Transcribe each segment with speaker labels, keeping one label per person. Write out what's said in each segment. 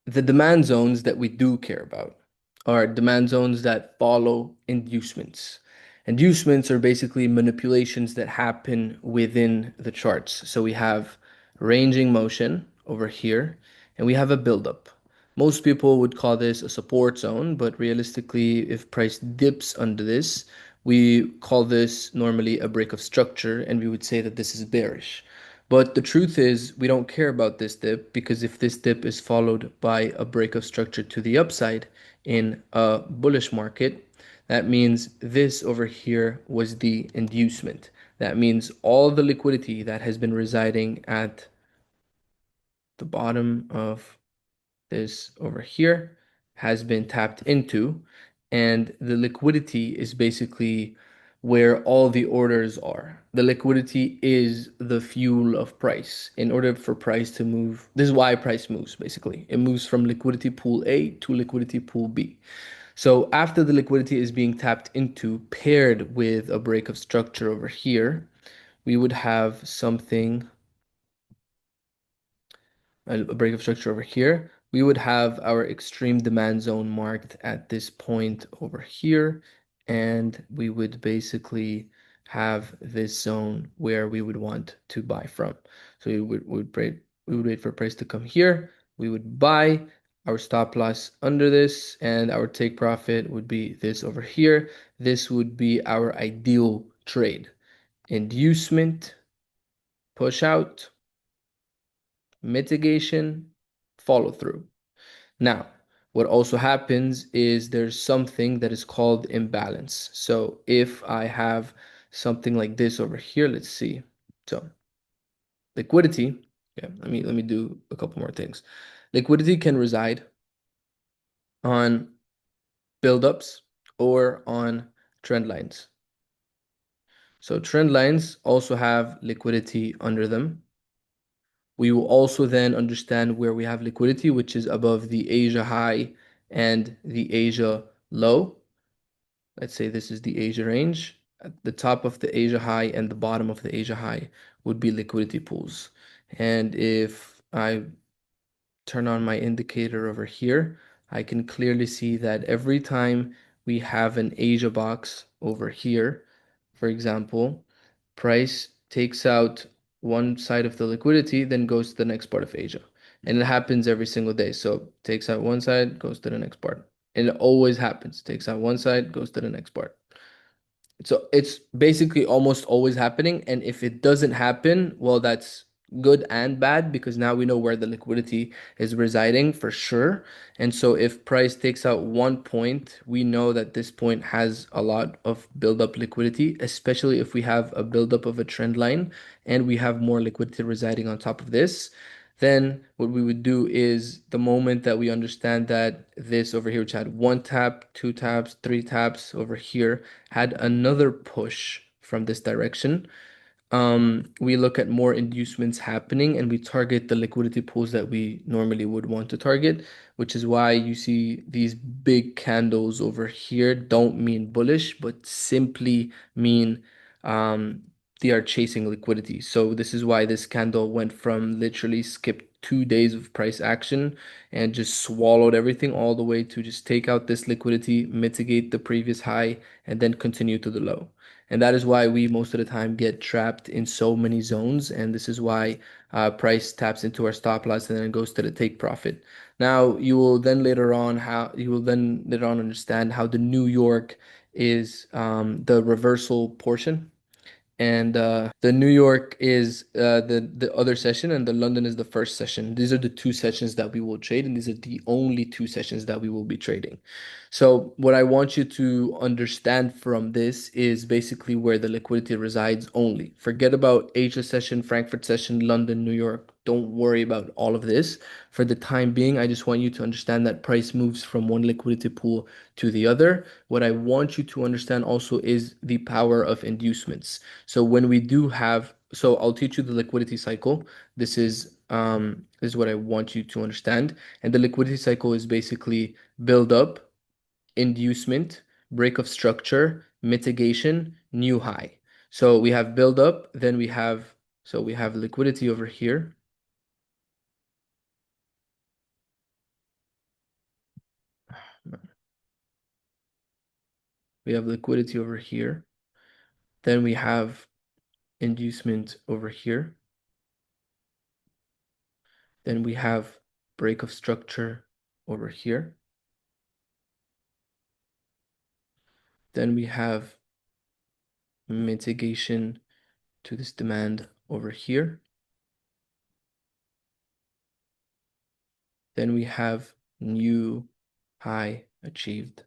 Speaker 1: The demand zones that we do care about are demand zones that follow inducements. Inducements are basically manipulations that happen within the charts. So we have ranging motion over here, and we have a buildup. Most people would call this a support zone, but realistically, if price dips under this, we call this normally a break of structure, and we would say that this is bearish. But the truth is, we don't care about this dip because if this dip is followed by a break of structure to the upside in a bullish market, that means this over here was the inducement. That means all the liquidity that has been residing at the bottom of this over here has been tapped into, and the liquidity is basically where all the orders are. The liquidity is the fuel of price. In order for price to move, this is why price moves basically. It moves from liquidity pool A to liquidity pool B. So after the liquidity is being tapped into, paired with a break of structure over here, we would have something a break of structure over here, we would have our extreme demand zone marked at this point over here, and we would basically have this zone where we would want to buy from. So we would wait for price to come here, we would buy our stop loss under this, and our take profit would be this over here. This would be our ideal trade. Inducement, push out, mitigation, follow through. Now, what also happens is there's something that is called imbalance. So if I have something like this over here, let's see. So liquidity, yeah, let me do a couple more things. Liquidity can reside on buildups or on trend lines. So trend lines also have liquidity under them. We will also then understand where we have liquidity, which is above the Asia high and the Asia low. Let's say this is the Asia range. At the top of the Asia high and the bottom of the Asia high would be liquidity pools. And if I turn on my indicator over here, I can clearly see that every time we have an Asia box over here, for example, price takes out one side of the liquidity, then goes to the next part of Asia. And it happens every single day. So takes out one side, goes to the next part. And it always happens. Takes out one side, goes to the next part. So it's basically almost always happening. And if it doesn't happen, well, that's good and bad because now we know where the liquidity is residing for sure. And so if price takes out one point, we know that this point has a lot of build-up liquidity, especially if we have a build-up of a trend line and we have more liquidity residing on top of this. Then what we would do is the moment that we understand that this over here, which had one tap, two taps, three taps over here, had another push from this direction, we look at more inducements happening and we target the liquidity pools that we normally would want to target, which is why you see these big candles over here don't mean bullish, but simply mean um, they are chasing liquidity. So this is why this candle went from literally skipped 2 days of price action and just swallowed everything all the way to just take out this liquidity, mitigate the previous high, and then continue to the low. And that is why we most of the time get trapped in so many zones. And this is why price taps into our stop loss and then it goes to the take profit. Now you will then later on understand how the New York is the reversal portion and the New York is the other session, and the London is the first session. These are the two sessions that we will trade, and these are the only two sessions that we will be trading. So what I want you to understand from this is basically where the liquidity resides only. Forget about Asia session, Frankfurt session, London, New York. Don't worry about all of this. For the time being, I just want you to understand that price moves from one liquidity pool to the other. What I want you to understand also is the power of inducements. So when we do have, so I'll teach you the liquidity cycle. This is what I want you to understand. And the liquidity cycle is basically build up, inducement, break of structure, mitigation, new high. So we have build up, then we have liquidity over here. We have liquidity over here. Then we have inducement over here. Then we have break of structure over here. Then we have mitigation to this demand over here. Then we have new high achieved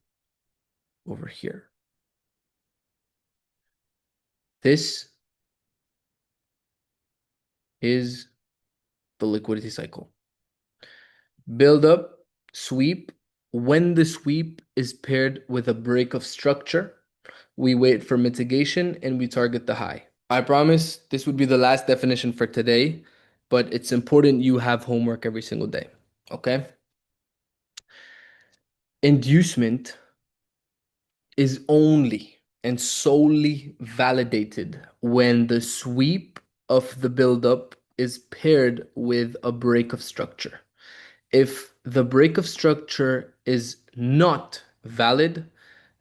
Speaker 1: over here. This is the liquidity cycle. Build up, sweep. When the sweep is paired with a break of structure, we wait for mitigation and we target the high. I promise this would be the last definition for today, but it's important you have homework every single day. Okay? Inducement is only and solely validated when the sweep of the buildup is paired with a break of structure. If the break of structure is not valid,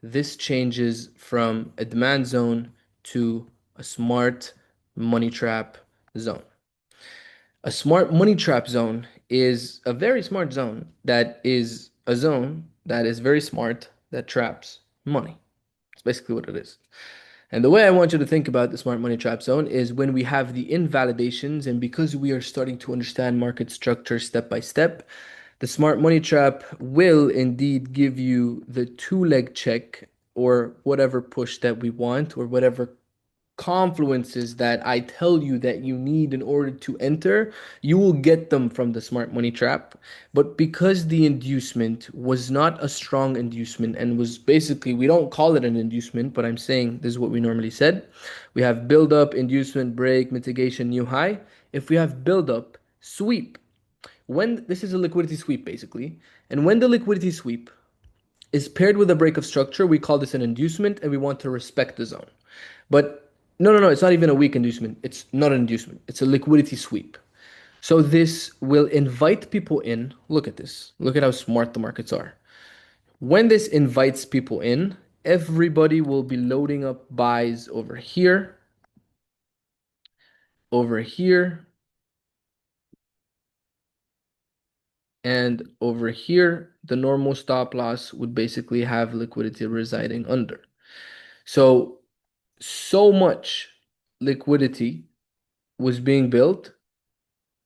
Speaker 1: this changes from a demand zone to a smart money trap zone. A smart money trap zone is a very smart zone that is a zone that is very smart that traps money. It's basically what it is. And the way I want you to think about the smart money trap zone is when we have the invalidations, and because we are starting to understand market structure step by step, the smart money trap will indeed give you the two-leg check or whatever push that we want or whatever confluences that I tell you that you need in order to enter, you will get them from the smart money trap. But because the inducement was not a strong inducement and was basically, we don't call it an inducement, but I'm saying this is what we normally said. We have build up, inducement, break, mitigation, new high. If we have build up, sweep. When this is a liquidity sweep basically, and when the liquidity sweep is paired with a break of structure, we call this an inducement and we want to respect the zone. But no, it's not even a weak inducement. It's not an inducement. It's a liquidity sweep. So this will invite people in. Look at this. Look at how smart the markets are. When this invites people in, everybody will be loading up buys over here, and over here. The normal stop loss would basically have liquidity residing under. So much liquidity was being built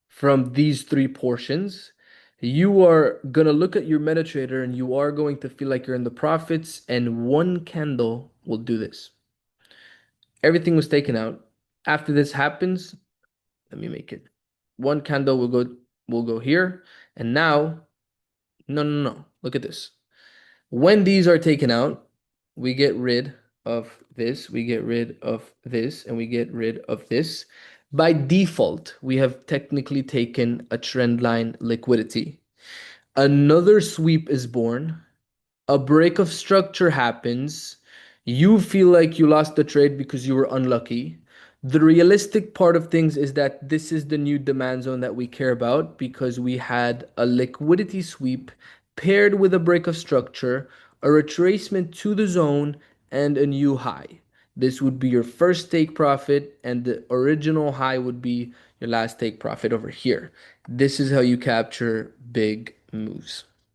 Speaker 1: from these three portions. You are going to look at your MetaTrader and you are going to feel like you're in the profits, and one candle will do this. Everything was taken out. After this happens, let me make it. One candle will go here, and now no. Look at this. When these are taken out, we get rid of this, we get rid of this, and we get rid of this. By default, we have technically taken a trend line liquidity. Another sweep is born, a break of structure happens, you feel like you lost the trade because you were unlucky. The realistic part of things is that this is the new demand zone that we care about because we had a liquidity sweep paired with a break of structure, a retracement to the zone, and a new high. This would be your first take profit, and the original high would be your last take profit over here. This is how you capture big moves.